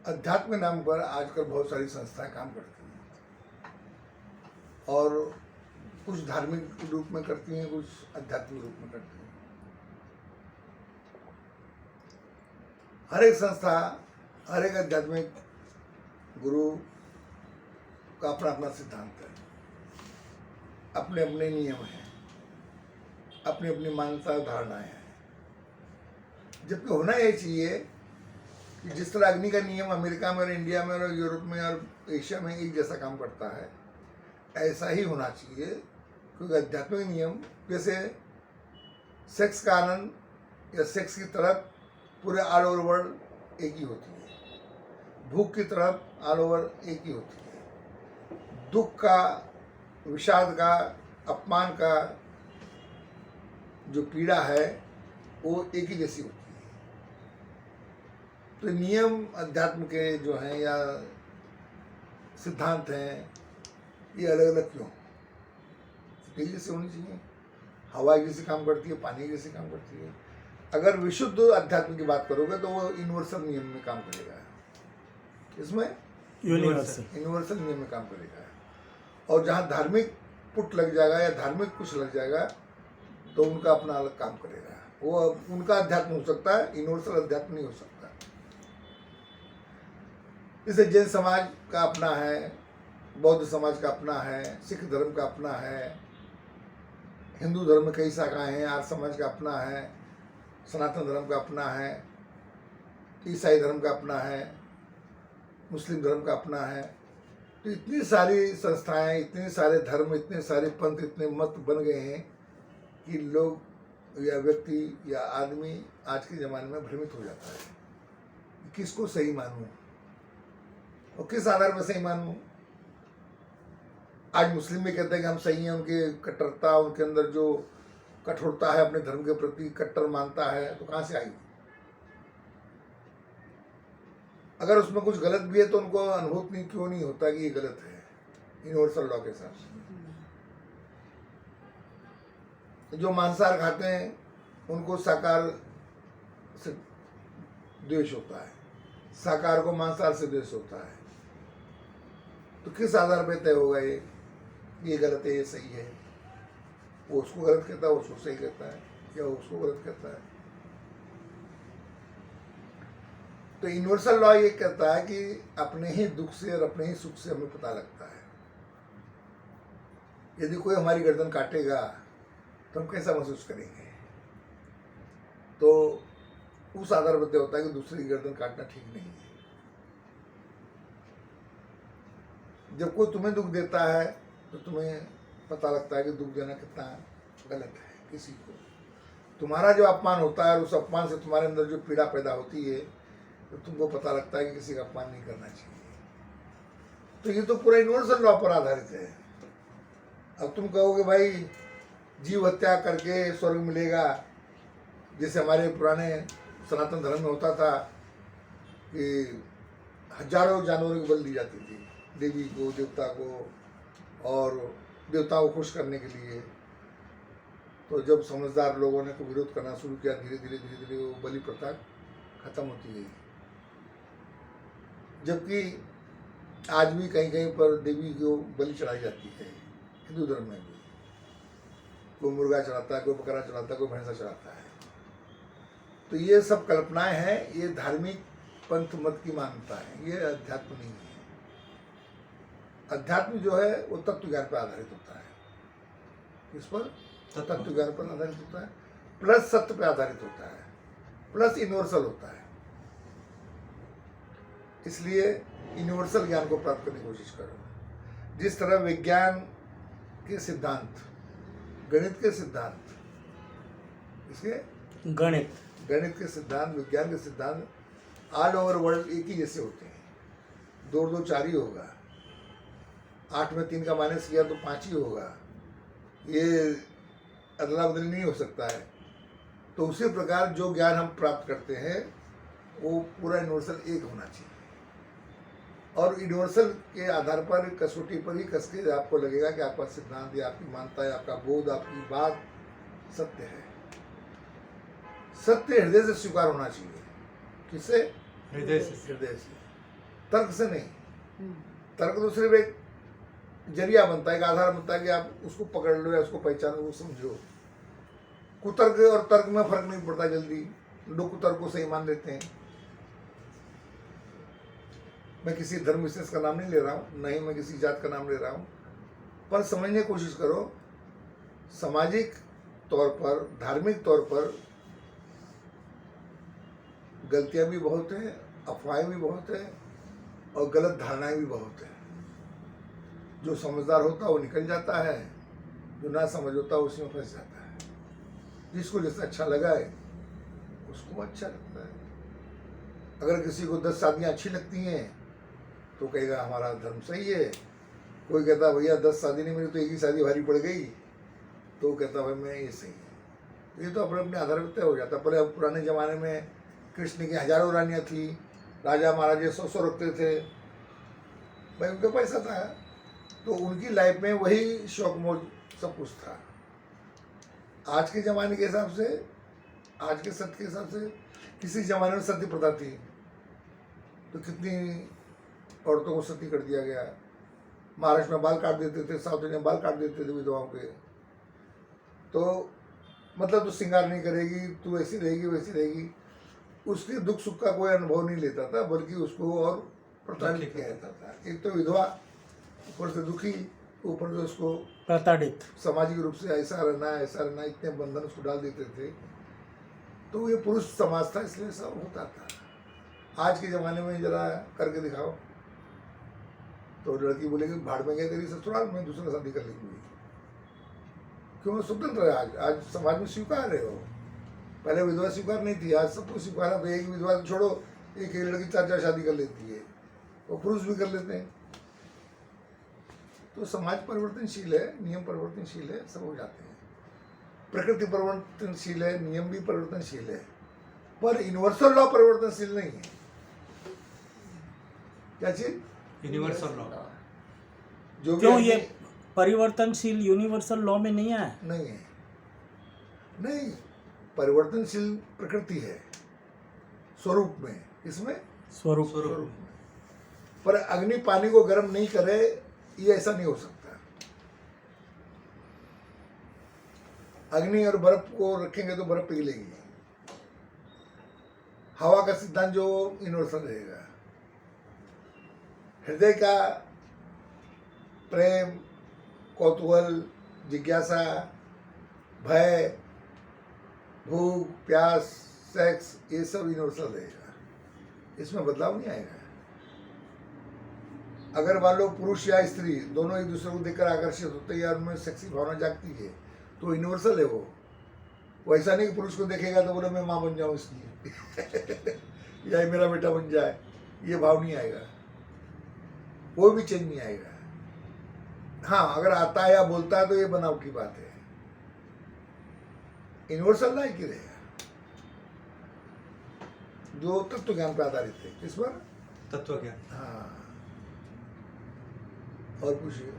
अध्यात्म के नाम पर आजकल बहुत सारी संस्थाएं काम करती हैं और कुछ धार्मिक रूप में करती हैं, कुछ आध्यात्मिक रूप में करती हैं। हर एक संस्था, हर एक आध्यात्मिक गुरु का अपना अपना सिद्धांत है, अपने अपने नियम हैं, अपनी अपनी मान्यता धारणाएं हैं। जबकि होना ये चाहिए कि जिस तरह अग्नि का नियम अमेरिका में और इंडिया में और यूरोप में और एशिया में एक जैसा काम करता है, ऐसा ही होना चाहिए। क्योंकि आध्यात्मिक नियम जैसे सेक्स का आनंद या सेक्स की तरफ पूरे ऑल ओवर वर्ल्ड एक ही होती है, भूख की तरफ ऑल ओवर एक ही होती है, दुख का, विषाद का, अपमान का जो पीड़ा है वो एक ही जैसी होती है। तो नियम अध्यात्म के जो हैं या सिद्धांत हैं ये अलग अलग क्यों? एक जैसे होनी चाहिए। हवा एक जैसे काम करती है, पानी एक जैसे काम करती है। अगर विशुद्ध अध्यात्म की बात करोगे तो वो यूनिवर्सल नियम में काम करेगा। इसमें यूनिवर्सल नियम में काम करेगा। और जहाँ धार्मिक पुट लग जाएगा या धार्मिक कुछ लग जाएगा तो उनका अपना अलग काम करेगा। वो उनका अध्यात्म हो सकता है, यूनिवर्सल अध्यात्म नहीं हो सकता। इसे जैन समाज का अपना है, बौद्ध समाज का अपना है, सिख धर्म का अपना है, हिंदू धर्म में कई शाखाएं हैं, आर्य समाज का अपना है, सनातन धर्म का अपना है, ईसाई धर्म का अपना है, मुस्लिम धर्म का अपना है। तो इतनी सारी संस्थाएं, इतने सारे धर्म, इतने सारे पंथ, इतने मत बन गए हैं कि लोग या व्यक्ति या आदमी आज के ज़माने में भ्रमित हो जाता है किसको सही मानूं और किस आधार पर सही मानूं। आज मुस्लिम भी कहते हैं कि हम सही हैं, उनके कट्टरता, उनके अंदर जो कठोरता है अपने धर्म के प्रति, कट्टर मानता है, तो कहाँ से आई? अगर उसमें कुछ गलत भी है तो उनको अनुभूत नहीं क्यों नहीं होता कि ये गलत है यूनिवर्सल लॉ के हिसाब से। जो मांसाहार खाते हैं उनको शाकाहार से द्वेष होता है, शाकाहार को मांसाहार से द्वेष होता है। तो किस आधार पर तय होगा ये गलत है, ये सही है? वो उसको गलत कहता है, वो उसको सही कहता है, या वो उसको गलत कहता है। तो यूनिवर्सल लॉ ये कहता है कि अपने ही दुख से और अपने ही सुख से हमें पता लगता है। यदि कोई हमारी गर्दन काटेगा तो हम कैसा महसूस करेंगे? तो उस आधार पर तय होता है कि दूसरे की गर्दन काटना ठीक नहीं है। जब कोई तुम्हें दुख देता है तो तुम्हें पता लगता है कि दुख देना कितना गलत है किसी को। तुम्हारा जो अपमान होता है, उस अपमान से तुम्हारे अंदर जो पीड़ा पैदा होती है, तो तुमको पता लगता है कि किसी का अपमान नहीं करना चाहिए। तो ये तो पूरा यूनिवर्सल लॉ पर आधारित है। अब तुम कहोगे भाई जीव हत्या करके स्वर्ग मिलेगा, जैसे हमारे पुराने सनातन धर्म में होता था कि हजारों जानवरों की बलि दी जाती थी, देवी को, देवता को, और देवता को खुश करने के लिए। तो जब समझदार लोगों ने तो विरोध करना शुरू किया, धीरे धीरे धीरे धीरे वो बलि प्रथा खत्म होती गई। जबकि आज भी कहीं कहीं पर देवी को बलि चढ़ाई जाती है, हिंदू धर्म में भी। कोई मुर्गा चढ़ाता है, कोई बकरा चढ़ाता है, कोई भैंसा चढ़ाता है। तो ये सब कल्पनाएं हैं, ये धार्मिक पंथ मत की मान्यता है, ये अध्यात्म नहीं है। अध्यात्म जो है वो तत्व ज्ञान पर आधारित होता है। किस पर? तत्व ज्ञान पर आधारित होता है, प्लस सत्य पर आधारित होता है, प्लस यूनिवर्सल होता है। इसलिए यूनिवर्सल ज्ञान को प्राप्त करने की कोशिश करो। जिस तरह विज्ञान के सिद्धांत, गणित के सिद्धांत, इसके गणित के सिद्धांत, विज्ञान के सिद्धांत ऑल ओवर वर्ल्ड एक ही जैसे होते हैं। 2 और 2 4 ही होगा, 8 में 3 का माइनस किया तो 5 ही होगा। ये अदला बदली नहीं हो सकता है। तो उसी प्रकार जो ज्ञान हम प्राप्त करते हैं वो पूरा यूनिवर्सल एक होना चाहिए। और यूनिवर्सल के आधार पर, कसौटी पर ही कस के आपको लगेगा कि आपका सिद्धांत या आपकी मान्यता या आपका बोध, आपकी बात सत्य है। सत्य हृदय से स्वीकार होना चाहिए। किससे? हृदय से। तर्क से नहीं। तर्क तो सिर्फ एक जरिया बनता है, एक आधार बनता है कि आप उसको पकड़ लो या उसको पहचानो, वो समझो। कुतर्क और तर्क में फर्क नहीं पड़ता जल्दी, लोग कुतर्क को सही मान लेते हैं। मैं किसी धर्म विशेष का नाम नहीं ले रहा हूँ, नहीं मैं किसी जात का नाम ले रहा हूँ, पर समझने की कोशिश करो। सामाजिक तौर पर, धार्मिक तौर पर गलतियाँ भी बहुत हैं, अफवाहें भी बहुत हैं और गलत धारणाएं भी बहुत हैं। जो समझदार होता है वो निकल जाता है, जो ना समझ होता है उसी में फंस जाता है। जिसको जैसा अच्छा लगा है उसको अच्छा लगता है। अगर किसी को 10 शादियाँ अच्छी लगती हैं तो कहेगा हमारा धर्म सही है। कोई कहता भैया 10 शादी नहीं मिली तो एक ही शादी भारी पड़ गई, तो कहता भाई मैं ये सही है। ये तो अपने अपने आधार पर तय हो जाता है। पर अब पुराने ज़माने में कृष्ण की हजारों रानियाँ थी, राजा महाराजे 100 रखते थे, भाई उनका पैसा था तो उनकी लाइफ में वही शौक मौज सब कुछ था। आज के ज़माने के हिसाब से, आज के सत्य के हिसाब से, किसी ज़माने में सती प्रथा थी तो कितनी औरतों को सती कर दिया गया। महाराष्ट्र में बाल काट देते थे, साउथ इंडिया में बाल काट देते थे विधवाओं के। तो मतलब तू श्रृंगार नहीं करेगी, तू ऐसी रहेगी वैसी रहेगी, उसके दुख सुख का कोई अनुभव नहीं लेता था, बल्कि उसको और प्रताड़ित किया जाता था। एक तो विधवा, ऊपर से दुखी, ऊपर से उसको प्रताड़ित, सामाजिक रूप से ऐसा रहना, इतने बंधन उसको डाल देते थे। तो ये पुरुष समाज था, इसलिए सब होता था। आज के ज़माने में जरा करके दिखाओ तो लड़की बोलेगी भाड़ में गया तेरी ससुराल में, दूसरा शादी कर लेगी। क्यों? स्वतंत्र है आज समाज में स्वीकार है वो। पहले विधवा स्वीकार नहीं थी, आज सबको स्वीकार है। तो एक विधवा छोड़ो, एक ही लड़की 4-4 शादी कर लेती है, वो पुरुष भी कर लेते हैं। तो समाज परिवर्तनशील है, नियम परिवर्तनशील है, सब हो जाते हैं। प्रकृति परिवर्तनशील है, नियम भी परिवर्तनशील है, पर यूनिवर्सल लॉ परिवर्तनशील नहीं है। क्या चीज? Universal law. जो भी क्यों ये परिवर्तनशील यूनिवर्सल लॉ में नहीं है? नहीं है, नहीं, परिवर्तनशील प्रकृति है स्वरूप में, इसमें स्वरूप में। पर अग्नि पानी को गर्म नहीं करे, ये ऐसा नहीं हो सकता। अग्नि और बर्फ को रखेंगे तो बर्फ पिघलेगी। हवा का सिद्धांत जो यूनिवर्सल रहेगा। हृदय का प्रेम, कौतूहल, जिज्ञासा, भय, भूख, प्यास, सेक्स, ये सब यूनिवर्सल रहेगा, इसमें बदलाव नहीं आएगा। अगर मान लो पुरुष या स्त्री दोनों एक दूसरे को देखकर आकर्षित होते हैं या उनमें सेक्सी भावना जागती है तो यूनिवर्सल है वो ऐसा नहीं कि पुरुष को देखेगा तो बोले मैं माँ बन जाऊँ इसकी या मेरा बेटा बन जाए, ये भाव नहीं आएगा, वो भी चेंज नहीं आएगा। हाँ, अगर आता है या बोलता है तो ये बनावटी बात है। यूनिवर्सल लाइक ही रहेगा जो तत्व ज्ञान पर आधारित है। किस पर? तत्व ज्ञान। हाँ, और पूछिए।